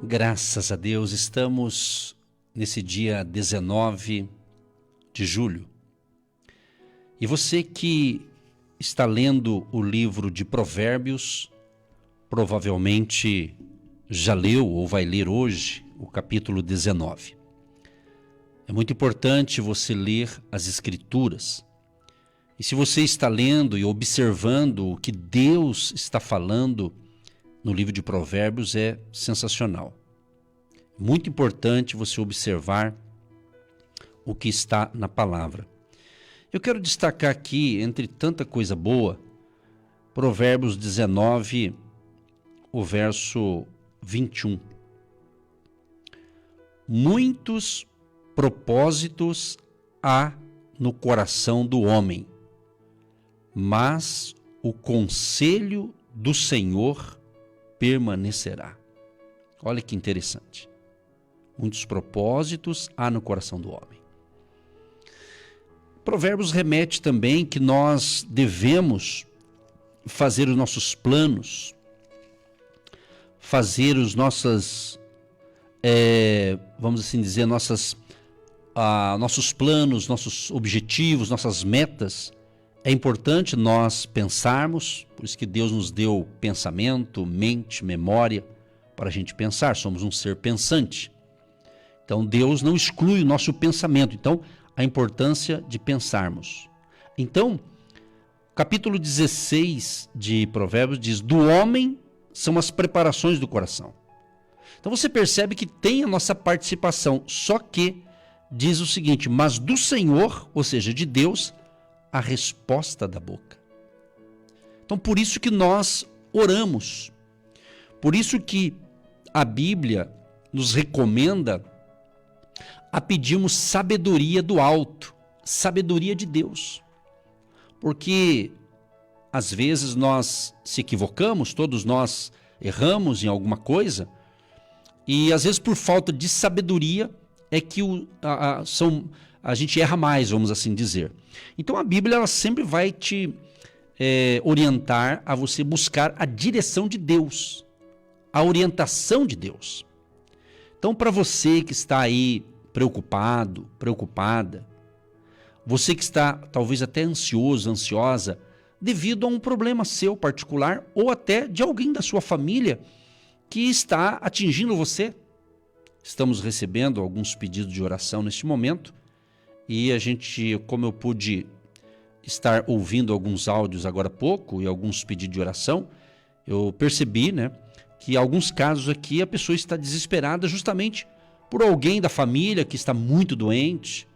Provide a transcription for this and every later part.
Graças a Deus, estamos nesse dia 19 de julho. E você que está lendo o livro de Provérbios, provavelmente já leu ou vai ler hoje o capítulo 19. É muito importante você ler as Escrituras. E se você está lendo e observando o que Deus está falando no livro de Provérbios, é sensacional. Muito importante você observar o que está na palavra. Eu quero destacar aqui, entre tanta coisa boa, Provérbios 19, o verso 21. Muitos propósitos há no coração do homem, mas o conselho do Senhor permanecerá. Olha que interessante. Muitos propósitos há no coração do homem. Provérbios remete também que nós devemos fazer os nossos planos, fazer os nossos, vamos assim dizer, nossos planos, nossos objetivos, nossas metas. É importante nós pensarmos, por isso que Deus nos deu pensamento, mente, memória, para a gente pensar. Somos um ser pensante. Então Deus não exclui o nosso pensamento. Então, a importância de pensarmos. Então, capítulo 16 de Provérbios diz: do homem são as preparações do coração. Então você percebe que tem a nossa participação, só que diz o seguinte: mas do Senhor, ou seja, de Deus, a resposta da boca. Então por isso que nós oramos, por isso que a Bíblia nos recomenda a pedirmos sabedoria do alto, sabedoria de Deus. Porque às vezes nós se equivocamos, todos nós erramos em alguma coisa, e às vezes por falta de sabedoria é que a gente erra mais, vamos assim dizer. Então a Bíblia ela sempre vai te orientar a você buscar a direção de Deus, a orientação de Deus. Então para você que está aí preocupado, preocupada, você que está talvez até ansioso, ansiosa, devido a um problema seu particular ou até de alguém da sua família que está atingindo você. Estamos recebendo alguns pedidos de oração neste momento e a gente, como eu pude estar ouvindo alguns áudios agora há pouco e alguns pedidos de oração, eu percebi, que em alguns casos aqui a pessoa está desesperada justamente por alguém da família que está muito doente,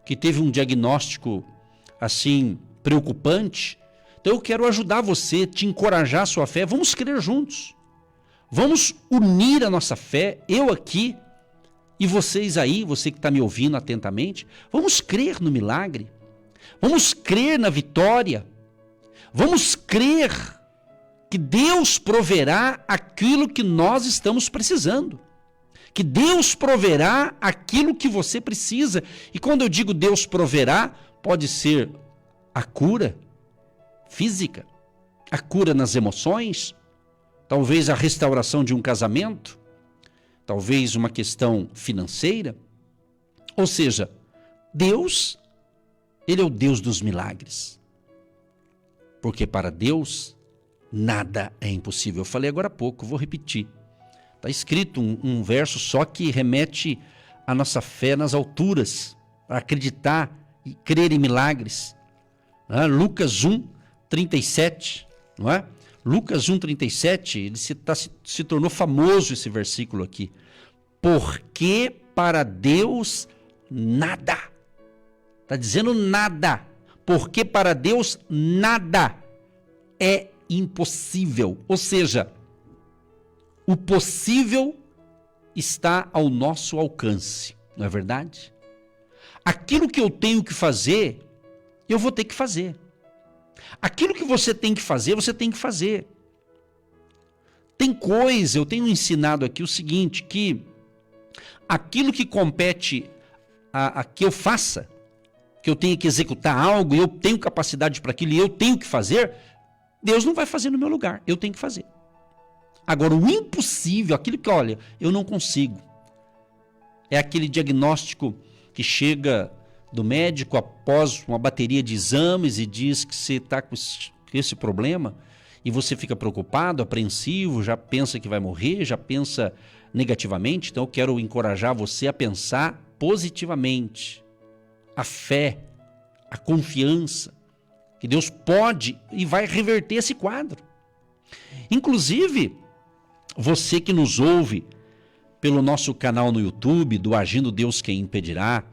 que teve um diagnóstico assim preocupante. Então eu quero ajudar você, te encorajar a sua fé. Vamos crer juntos. Vamos unir a nossa fé, eu aqui e vocês aí, você que está me ouvindo atentamente. Vamos crer no milagre. Vamos crer na vitória. Vamos crer que Deus proverá aquilo que nós estamos precisando. Que Deus proverá aquilo que você precisa. E quando eu digo Deus proverá, pode ser a cura física, a cura nas emoções, talvez a restauração de um casamento, talvez uma questão financeira. Ou seja, Deus, Ele é o Deus dos milagres. Porque para Deus, nada é impossível. Eu falei agora há pouco, vou repetir. Está escrito um verso só que remete a nossa fé nas alturas, para acreditar e crer em milagres. Lucas 1, 37, não é? Lucas 1, 37, ele se tornou famoso esse versículo aqui. Porque para Deus nada. Está dizendo nada. Porque para Deus nada é impossível. Ou seja, o possível está ao nosso alcance, não é verdade? Aquilo que eu tenho que fazer, eu vou ter que fazer. Aquilo que você tem que fazer, você tem que fazer. Tem coisa, eu tenho ensinado aqui o seguinte, que aquilo que compete a que eu faça, que eu tenho que executar algo, eu tenho capacidade para aquilo e eu tenho que fazer, Deus não vai fazer no meu lugar, eu tenho que fazer. Agora, o impossível, aquilo que, olha, eu não consigo. É aquele diagnóstico que chega do médico após uma bateria de exames e diz que você está com esse problema e você fica preocupado, apreensivo, já pensa que vai morrer, já pensa negativamente. Então eu quero encorajar você a pensar positivamente. A fé, a confiança, que Deus pode e vai reverter esse quadro. Inclusive, você que nos ouve pelo nosso canal no YouTube, do Agindo Deus Quem Impedirá,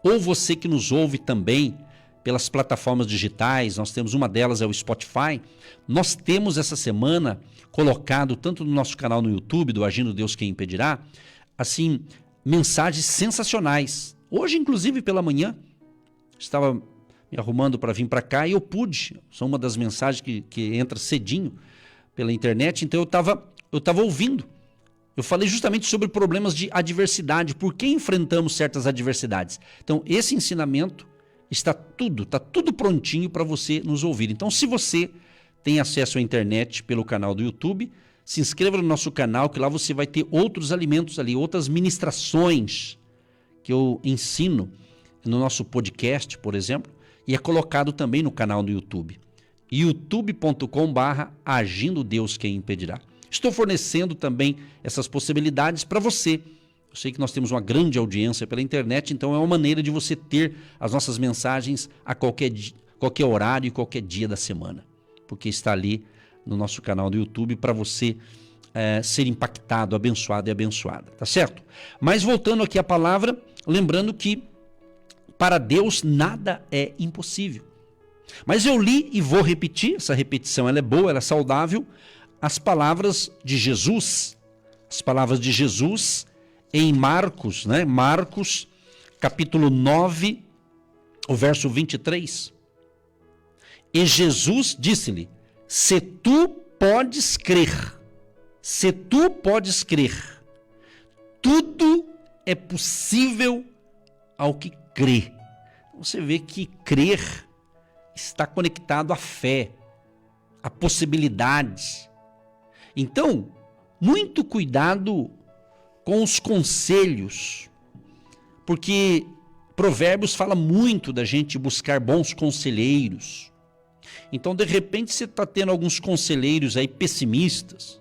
ou você que nos ouve também pelas plataformas digitais, nós temos uma delas, é o Spotify. Nós temos essa semana colocado, tanto no nosso canal no YouTube, do Agindo Deus Quem Impedirá, assim, mensagens sensacionais. Hoje, inclusive, pela manhã, estava me arrumando para vir para cá e eu pude, são uma das mensagens que entra cedinho pela internet, então eu estava ouvindo. Eu falei justamente sobre problemas de adversidade, por que enfrentamos certas adversidades. Então, esse ensinamento está tudo prontinho para você nos ouvir. Então, se você tem acesso à internet pelo canal do YouTube, se inscreva no nosso canal, que lá você vai ter outros alimentos ali, outras ministrações que eu ensino no nosso podcast, por exemplo, e é colocado também no canal do YouTube. youtube.com/Agindo Deus Quem Impedirá. Estou fornecendo também essas possibilidades para você. Eu sei que nós temos uma grande audiência pela internet, então é uma maneira de você ter as nossas mensagens a qualquer horário e qualquer dia da semana. Porque está ali no nosso canal do YouTube para você ser impactado, abençoado e abençoada. Tá certo? Mas voltando aqui à palavra, lembrando que para Deus nada é impossível. Mas eu li e vou repetir, essa repetição ela é boa, ela é saudável, as palavras de Jesus em Marcos, né? Marcos, capítulo 9, o verso 23. E Jesus disse-lhe: se tu podes crer, tudo é possível ao que crê. Você vê que crer está conectado à fé, a possibilidades. Então, muito cuidado com os conselhos, porque Provérbios fala muito da gente buscar bons conselheiros. Então, de repente, você está tendo alguns conselheiros aí pessimistas,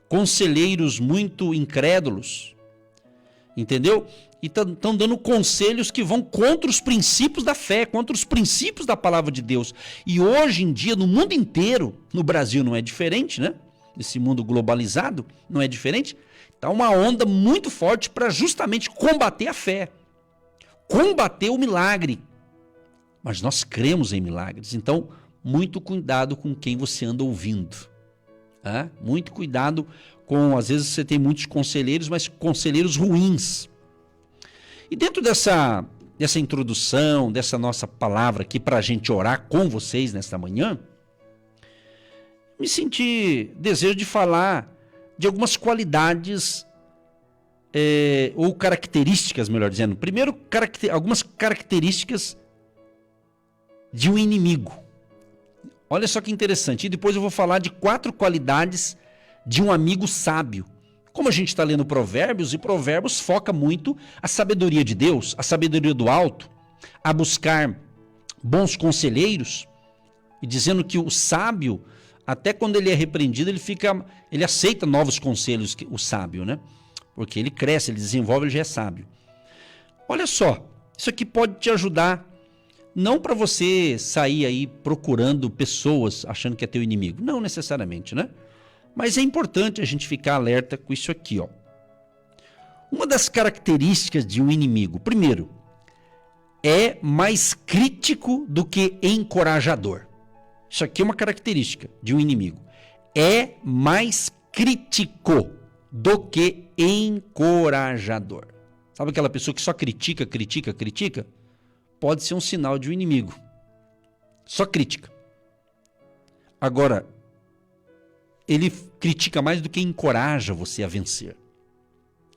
conselheiros muito incrédulos, entendeu? E estão dando conselhos que vão contra os princípios da fé, contra os princípios da palavra de Deus. E hoje em dia, no mundo inteiro, no Brasil não é diferente, né? Nesse mundo globalizado, não é diferente. Está uma onda muito forte para justamente combater a fé, combater o milagre. Mas nós cremos em milagres, então muito cuidado com quem você anda ouvindo. Muito cuidado com, às vezes você tem muitos conselheiros, mas conselheiros ruins. E dentro dessa introdução, dessa nossa palavra aqui para a gente orar com vocês nesta manhã, me senti desejo de falar de algumas qualidades ou características, melhor dizendo. Primeiro, algumas características de um inimigo. Olha só que interessante. E depois eu vou falar de 4 qualidades de um amigo sábio. Como a gente está lendo Provérbios, e Provérbios foca muito a sabedoria de Deus, a sabedoria do alto, a buscar bons conselheiros, e dizendo que o sábio, até quando ele é repreendido, ele aceita novos conselhos, o sábio, né? Porque ele cresce, ele desenvolve, ele já é sábio. Olha só, isso aqui pode te ajudar, não para você sair aí procurando pessoas achando que é teu inimigo, não necessariamente, né? Mas é importante a gente ficar alerta com isso aqui, ó. Uma das características de um inimigo, primeiro, é mais crítico do que encorajador. Isso aqui é uma característica de um inimigo. É mais crítico do que encorajador. Sabe aquela pessoa que só critica? Pode ser um sinal de um inimigo. Só crítica. Agora, ele critica mais do que encoraja você a vencer.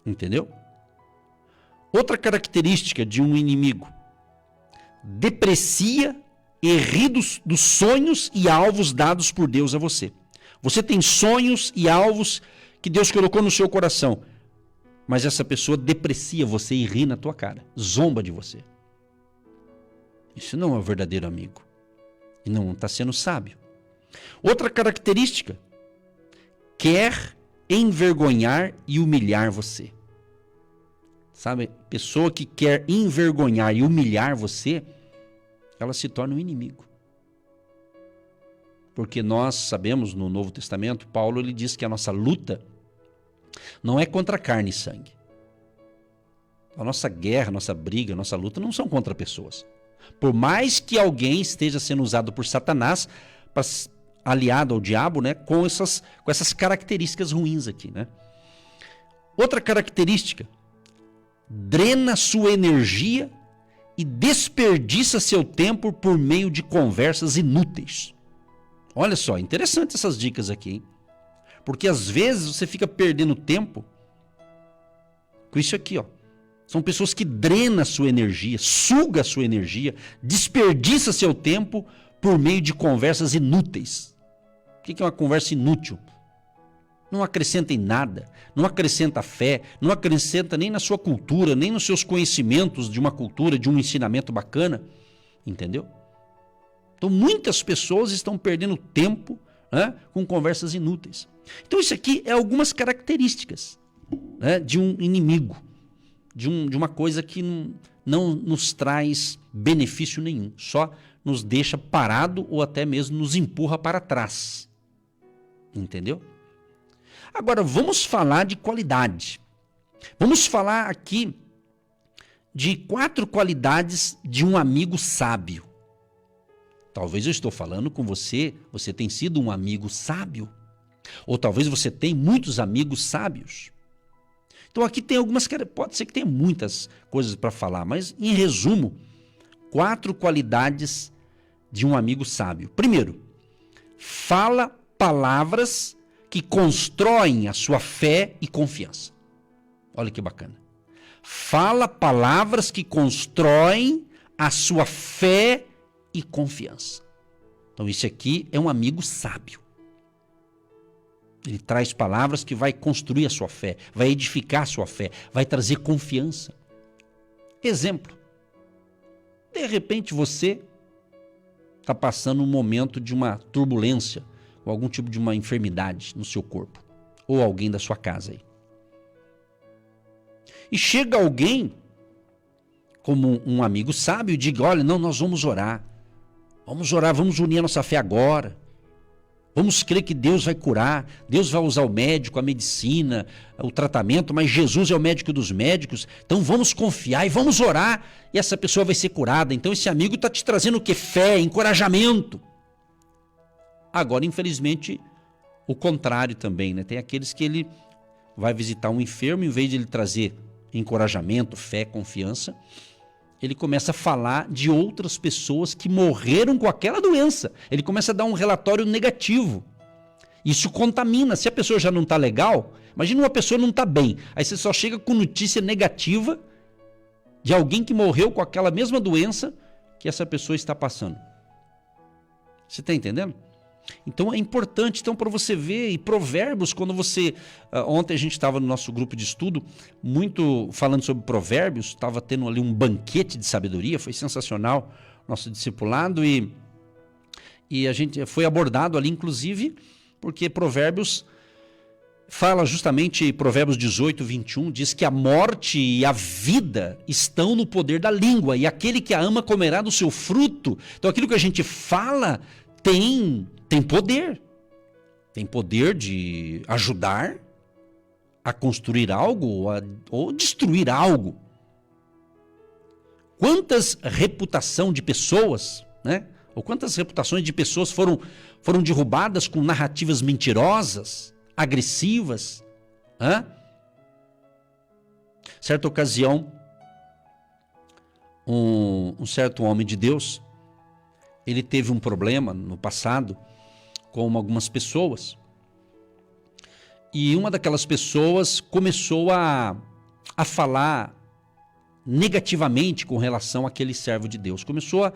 Entendeu? Outra característica de um inimigo: deprecia e ri dos sonhos e alvos dados por Deus a você. Você tem sonhos e alvos que Deus colocou no seu coração, mas essa pessoa deprecia você e ri na tua cara, zomba de você. Isso não é um verdadeiro amigo. E não está sendo sábio. Outra característica, quer envergonhar e humilhar você. Sabe, pessoa que quer envergonhar e humilhar você, ela se torna um inimigo. Porque nós sabemos no Novo Testamento, Paulo ele diz que a nossa luta não é contra carne e sangue. A nossa guerra, a nossa briga, a nossa luta não são contra pessoas. Por mais que alguém esteja sendo usado por Satanás, aliado ao diabo, né, com essas características ruins aqui, né? Outra característica, drena sua energia e desperdiça seu tempo por meio de conversas inúteis. Olha só, interessante essas dicas aqui, hein? Porque às vezes você fica perdendo tempo com isso aqui, ó. São pessoas que drenam a sua energia, suga a sua energia, desperdiça seu tempo por meio de conversas inúteis. O que é uma conversa inútil? Não acrescenta em nada, não acrescenta fé, não acrescenta nem na sua cultura, nem nos seus conhecimentos de uma cultura, de um ensinamento bacana. Entendeu? Então muitas pessoas estão perdendo tempo, né, com conversas inúteis. Então isso aqui é algumas características, né, de um inimigo. De uma coisa que não nos traz benefício nenhum, só nos deixa parado ou até mesmo nos empurra para trás. Entendeu? Agora, vamos falar de qualidade. Vamos falar aqui de 4 qualidades de um amigo sábio. Talvez eu estou falando com você, você tem sido um amigo sábio. Ou talvez você tenha muitos amigos sábios. Então aqui tem algumas, pode ser que tenha muitas coisas para falar, mas em resumo, 4 qualidades de um amigo sábio. Primeiro, fala palavras que constroem a sua fé e confiança. Olha que bacana. Fala palavras que constroem a sua fé e confiança. Então isso aqui é um amigo sábio. Ele traz palavras que vai construir a sua fé, vai edificar a sua fé, vai trazer confiança. Exemplo. De repente você está passando um momento de uma turbulência, ou algum tipo de uma enfermidade no seu corpo, ou alguém da sua casa aí. E chega alguém, como um amigo sábio, e diga, olha, não, nós vamos orar, vamos unir a nossa fé agora. Vamos crer que Deus vai curar, Deus vai usar o médico, a medicina, o tratamento, mas Jesus é o médico dos médicos, então vamos confiar e vamos orar e essa pessoa vai ser curada. Então esse amigo está te trazendo o quê? Fé, encorajamento. Agora, infelizmente, o contrário também, né? Tem aqueles que ele vai visitar um enfermo, em vez de ele trazer encorajamento, fé, confiança, ele começa a falar de outras pessoas que morreram com aquela doença. Ele começa a dar um relatório negativo. Isso contamina. Se a pessoa já não está legal, imagina uma pessoa não está bem. Aí você só chega com notícia negativa de alguém que morreu com aquela mesma doença que essa pessoa está passando. Você está entendendo? Então é importante, então, para você ver, e Provérbios, quando você... ontem a gente estava no nosso grupo de estudo, muito falando sobre Provérbios, estava tendo ali um banquete de sabedoria, foi sensacional, nosso discipulado, e a gente foi abordado ali, inclusive, porque Provérbios fala justamente, Provérbios 18, 21, diz que a morte e a vida estão no poder da língua, e aquele que a ama comerá do seu fruto. Então aquilo que a gente fala tem poder. Tem poder de ajudar a construir algo ou destruir algo. Quantas reputações de pessoas, né? Ou quantas reputações de pessoas foram derrubadas com narrativas mentirosas, agressivas. Certa ocasião, um certo homem de Deus, ele teve um problema no passado com algumas pessoas. E uma daquelas pessoas começou a falar negativamente com relação àquele servo de Deus. Começou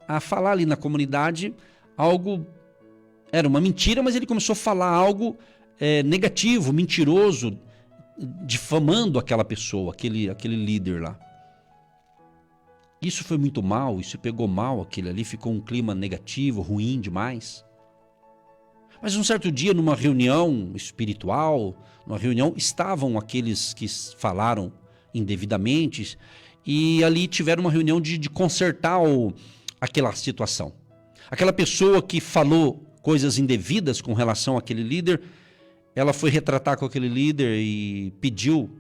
a falar ali na comunidade algo Era uma mentira, mas ele começou a falar algo negativo, mentiroso, difamando aquela pessoa, aquele líder lá. Isso foi muito mal, isso pegou mal aquele ali, ficou um clima negativo, ruim demais. Mas um certo dia, numa reunião espiritual, estavam aqueles que falaram indevidamente e ali tiveram uma reunião de consertar aquela situação. Aquela pessoa que falou coisas indevidas com relação àquele líder, ela foi retratar com aquele líder e pediu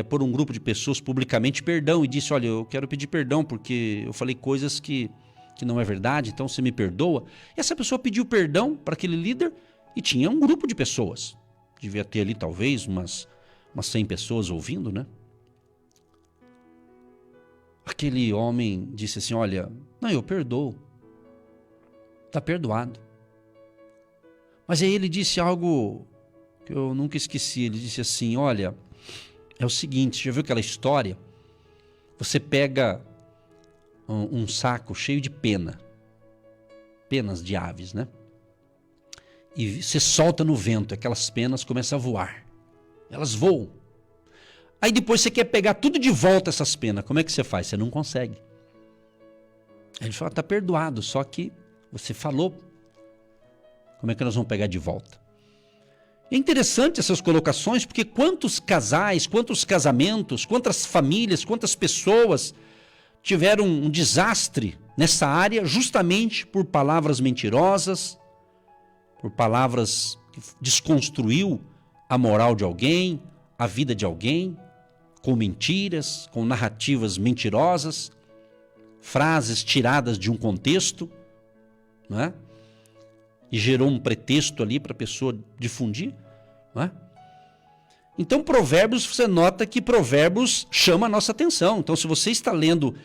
por um grupo de pessoas publicamente perdão e disse, olha, eu quero pedir perdão porque eu falei coisas que não é verdade, então você me perdoa. E essa pessoa pediu perdão para aquele líder e tinha um grupo de pessoas. Devia ter ali talvez umas 100 pessoas ouvindo, né? Aquele homem disse assim, olha, não, eu perdoo. Está perdoado. Mas aí ele disse algo que eu nunca esqueci. Ele disse assim, olha, é o seguinte, já viu aquela história? Você pega um saco cheio de penas de aves, né? E você solta no vento, aquelas penas começam a voar. Elas voam. Aí depois você quer pegar tudo de volta essas penas. Como é que você faz? Você não consegue. Aí ele fala, está perdoado, só que você falou. Como é que nós vamos pegar de volta? É interessante essas colocações, porque quantos casais, quantos casamentos, quantas famílias, quantas pessoas tiveram um desastre nessa área justamente por palavras mentirosas, por palavras que desconstruiu a moral de alguém, a vida de alguém, com mentiras, com narrativas mentirosas, frases tiradas de um contexto, não é? E gerou um pretexto ali para a pessoa difundir, não é? Então Provérbios, você nota que Provérbios chama a nossa atenção. Então se você está lendo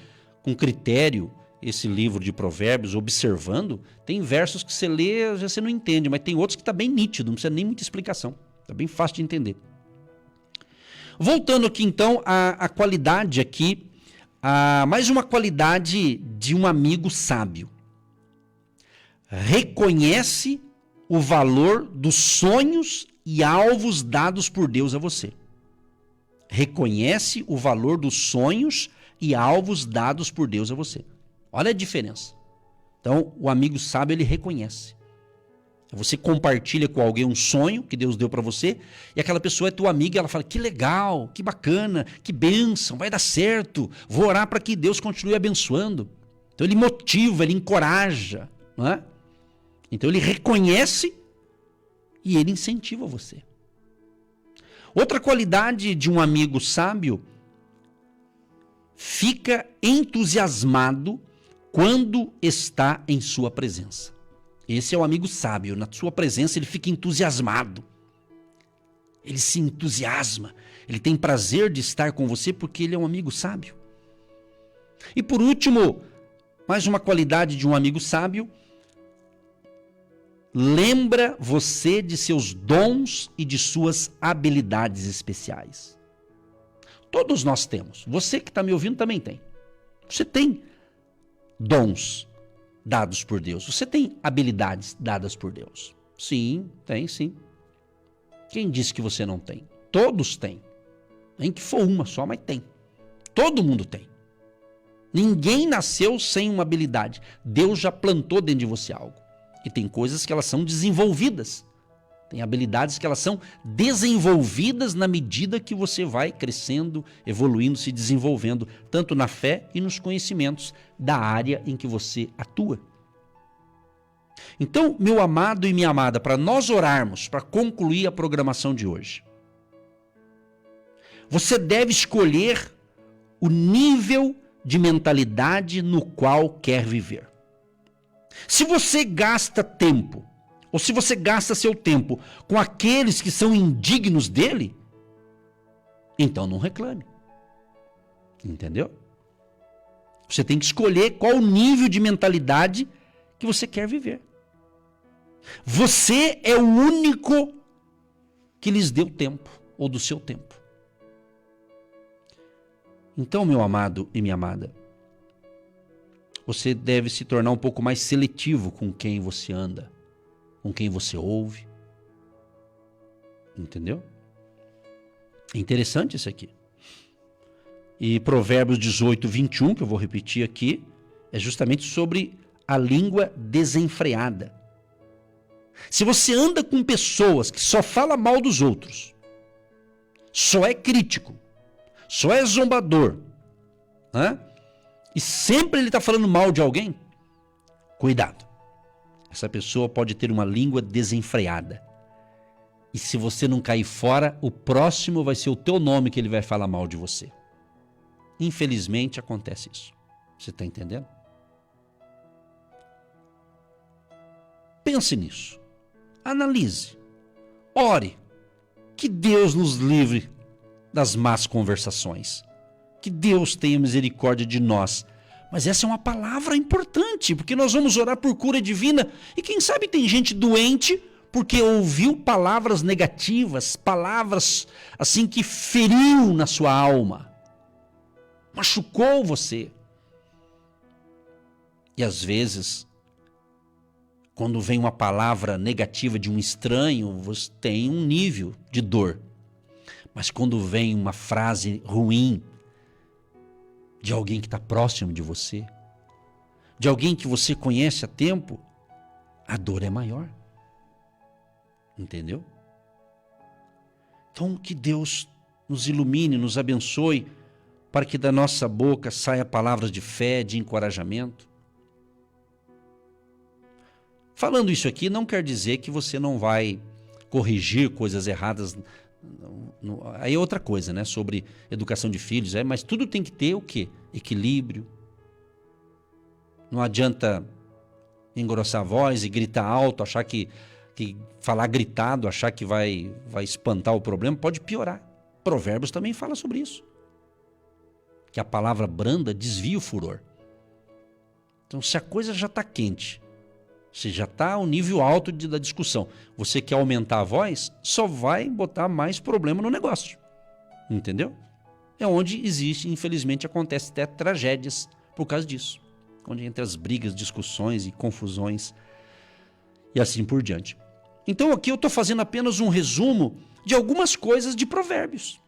com critério esse livro de Provérbios, observando, tem versos que você lê, já você não entende, mas tem outros que está bem nítido, não precisa nem muita explicação, está bem fácil de entender. Voltando aqui então à qualidade aqui, mais uma qualidade de um amigo sábio. Reconhece o valor dos sonhos e alvos dados por Deus a você. Reconhece o valor dos sonhos e alvos dados por Deus a você. Olha a diferença. Então, o amigo sábio, ele reconhece. Você compartilha com alguém um sonho que Deus deu para você e aquela pessoa é tua amiga e ela fala, que legal, que bacana, que bênção, vai dar certo, vou orar para que Deus continue abençoando. Então, ele motiva, ele encoraja, não é? Então ele reconhece e ele incentiva você. Outra qualidade de um amigo sábio, fica entusiasmado quando está em sua presença. Esse é o amigo sábio, na sua presença ele fica entusiasmado. Ele se entusiasma, ele tem prazer de estar com você porque ele é um amigo sábio. E por último, mais uma qualidade de um amigo sábio, lembra você de seus dons e de suas habilidades especiais. Todos nós temos. Você que está me ouvindo também tem. Você tem dons dados por Deus. Você tem habilidades dadas por Deus. Sim, tem sim. Quem disse que você não tem? Todos têm. Nem que for uma só, mas tem. Todo mundo tem. Ninguém nasceu sem uma habilidade. Deus já plantou dentro de você algo. E tem coisas que elas são desenvolvidas. Tem habilidades que elas são desenvolvidas na medida que você vai crescendo, evoluindo, se desenvolvendo, tanto na fé e nos conhecimentos da área em que você atua. Então, meu amado e minha amada, para nós orarmos, para concluir a programação de hoje, você deve escolher o nível de mentalidade no qual quer viver. Se você gasta tempo, ou se você gasta seu tempo com aqueles que são indignos dele, então não reclame. Entendeu? Você tem que escolher qual o nível de mentalidade que você quer viver. Você é o único que lhes deu tempo, ou do seu tempo. Então, meu amado e minha amada, você deve se tornar um pouco mais seletivo com quem você anda. com quem você ouve. Entendeu? É interessante isso aqui. E Provérbios 18, 21, que eu vou repetir aqui, é justamente sobre a língua desenfreada. Se você anda com pessoas que só falam mal dos outros, só é crítico, só é zombador, né? E sempre ele está falando mal de alguém, cuidado. Essa pessoa pode ter uma língua desenfreada. E se você não cair fora, o próximo vai ser o teu nome que ele vai falar mal de você. Infelizmente acontece isso. Você está entendendo? Pense nisso. Analise. Ore. Que Deus nos livre das más conversações. Que Deus tenha misericórdia de nós. Mas essa é uma palavra importante, porque nós vamos orar por cura divina. E quem sabe tem gente doente porque ouviu palavras negativas, palavras assim que feriu na sua alma. Machucou você. E às vezes, quando vem uma palavra negativa de um estranho, você tem um nível de dor. Mas quando vem uma frase ruim de alguém que está próximo de você, de alguém que você conhece há tempo, a dor é maior. Entendeu? Então que Deus nos ilumine, nos abençoe, para que da nossa boca saia palavras de fé, de encorajamento. Falando isso aqui não quer dizer que você não vai corrigir coisas erradas. Aí é outra coisa, né? Sobre educação de filhos, mas tudo tem que ter o quê? Equilíbrio. Não adianta engrossar a voz e gritar alto, achar que falar gritado, achar que vai espantar o problema, pode piorar. Provérbios também fala sobre isso. Que a palavra branda desvia o furor. Então, se a coisa já está quente, se já está ao nível alto da discussão, você quer aumentar a voz, só vai botar mais problema no negócio. Entendeu? É onde existe, infelizmente, acontece até tragédias por causa disso. Onde entre as brigas, discussões e confusões e assim por diante. Então aqui eu estou fazendo apenas um resumo de algumas coisas de Provérbios.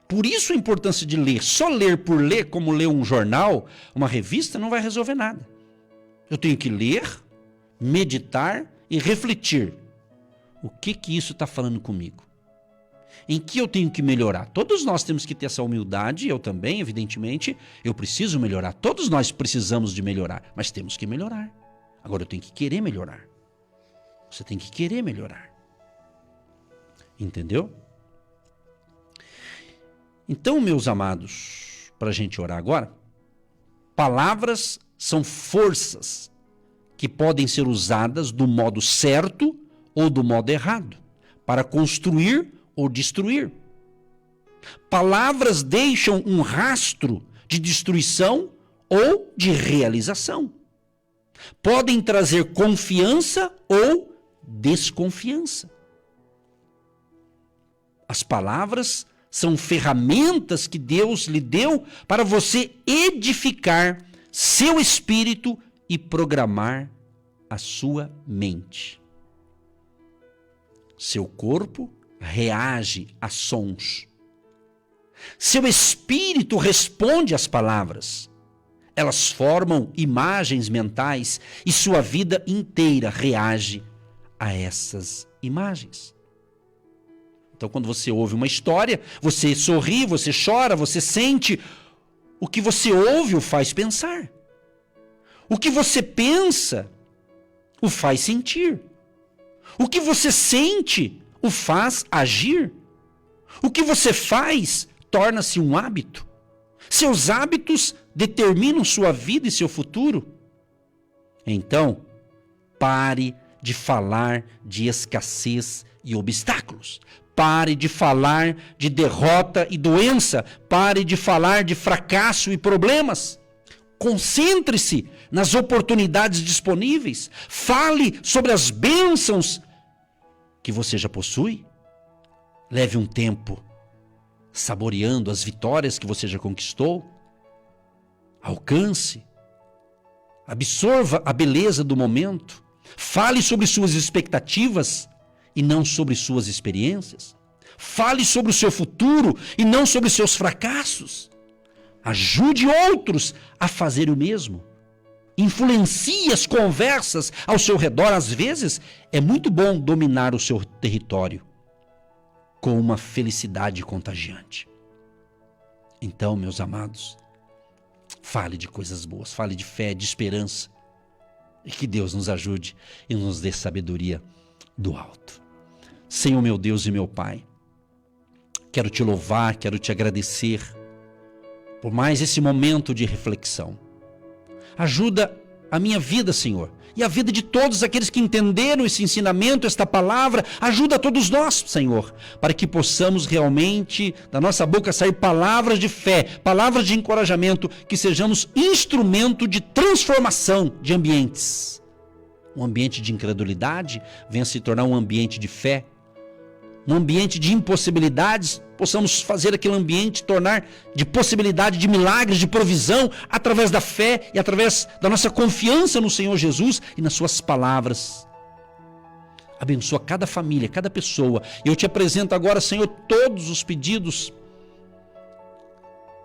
Por isso a importância de ler. Só ler por ler, como ler um jornal, uma revista, não vai resolver nada. Eu tenho que ler, meditar e refletir. O que isso está falando comigo? Em que eu tenho que melhorar? Todos nós temos que ter essa humildade, eu também, evidentemente. Eu preciso melhorar. Todos nós precisamos de melhorar, mas temos que melhorar. Agora eu tenho que querer melhorar. Você tem que querer melhorar. Entendeu? Então, meus amados, para a gente orar agora, palavras são forças que podem ser usadas do modo certo ou do modo errado, para construir ou destruir. Palavras deixam um rastro de destruição ou de realização. Podem trazer confiança ou desconfiança. As palavras são ferramentas que Deus lhe deu para você edificar seu espírito e programar a sua mente. Seu corpo reage a sons. Seu espírito responde às palavras. Elas formam imagens mentais e sua vida inteira reage a essas imagens. Então, quando você ouve uma história, você sorri, você chora, você sente. O que você ouve o faz pensar. O que você pensa o faz sentir. O que você sente o faz agir. O que você faz torna-se um hábito. Seus hábitos determinam sua vida e seu futuro. Então, pare de falar de escassez e obstáculos. Pare de falar de derrota e doença. Pare de falar de fracasso e problemas. Concentre-se nas oportunidades disponíveis. Fale sobre as bênçãos que você já possui. Leve um tempo saboreando as vitórias que você já conquistou. Alcance. Absorva a beleza do momento. Fale sobre suas expectativas e não sobre suas experiências. Fale sobre o seu futuro e não sobre seus fracassos. Ajude outros a fazer o mesmo. Influencie as conversas ao seu redor. Às vezes, é muito bom dominar o seu território com uma felicidade contagiante. Então, meus amados, fale de coisas boas, fale de fé, de esperança. E que Deus nos ajude e nos dê sabedoria do alto. Senhor, meu Deus e meu Pai, quero te louvar, quero te agradecer por mais esse momento de reflexão. Ajuda a minha vida, Senhor, e a vida de todos aqueles que entenderam esse ensinamento, esta palavra. Ajuda a todos nós, Senhor, para que possamos realmente, da nossa boca, sair palavras de fé, palavras de encorajamento, que sejamos instrumento de transformação de ambientes. Um ambiente de incredulidade venha se tornar um ambiente de fé. Um ambiente de impossibilidades, possamos fazer aquele ambiente tornar de possibilidade de milagres, de provisão, através da fé e através da nossa confiança no Senhor Jesus e nas suas palavras. Abençoa cada família, cada pessoa. Eu te apresento agora, Senhor, todos os pedidos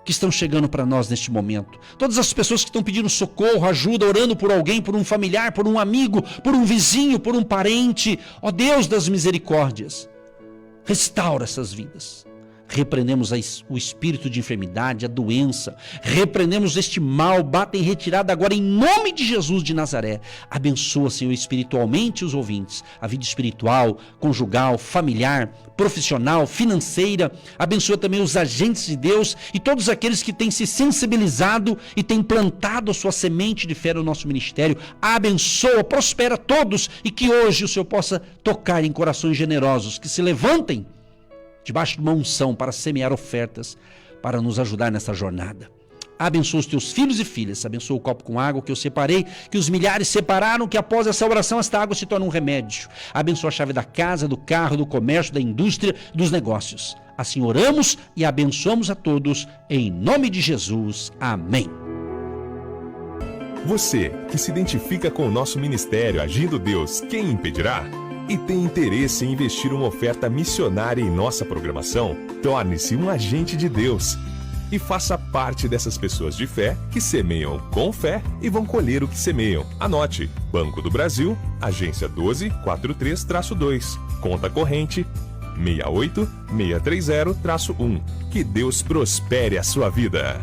que estão chegando para nós neste momento. Todas as pessoas que estão pedindo socorro, ajuda, orando por alguém, por um familiar, por um amigo, por um vizinho, por um parente. Ó Deus das misericórdias, restaura essas vidas. Repreendemos o espírito de enfermidade, a doença. Repreendemos este mal, bata em retirada agora em nome de Jesus de Nazaré. Abençoa, Senhor, espiritualmente os ouvintes. A vida espiritual, conjugal, familiar, profissional, financeira. Abençoa também os agentes de Deus e todos aqueles que têm se sensibilizado e têm plantado a sua semente de fé no nosso ministério. Abençoa, prospera todos e que hoje o Senhor possa tocar em corações generosos que se levantem debaixo de uma unção para semear ofertas, para nos ajudar nessa jornada. Abençoa os teus filhos e filhas, abençoa o copo com água que eu separei, que os milhares separaram, que após essa oração esta água se torna um remédio. Abençoa a chave da casa, do carro, do comércio, da indústria, dos negócios. Assim oramos e abençoamos a todos, em nome de Jesus. Amém. Você que se identifica com o nosso ministério Agindo Deus, quem impedirá? E tem interesse em investir uma oferta missionária em nossa programação? Torne-se um agente de Deus e faça parte dessas pessoas de fé que semeiam com fé e vão colher o que semeiam. Anote: Banco do Brasil, agência 1243-2, conta corrente 68630-1. Que Deus prospere a sua vida.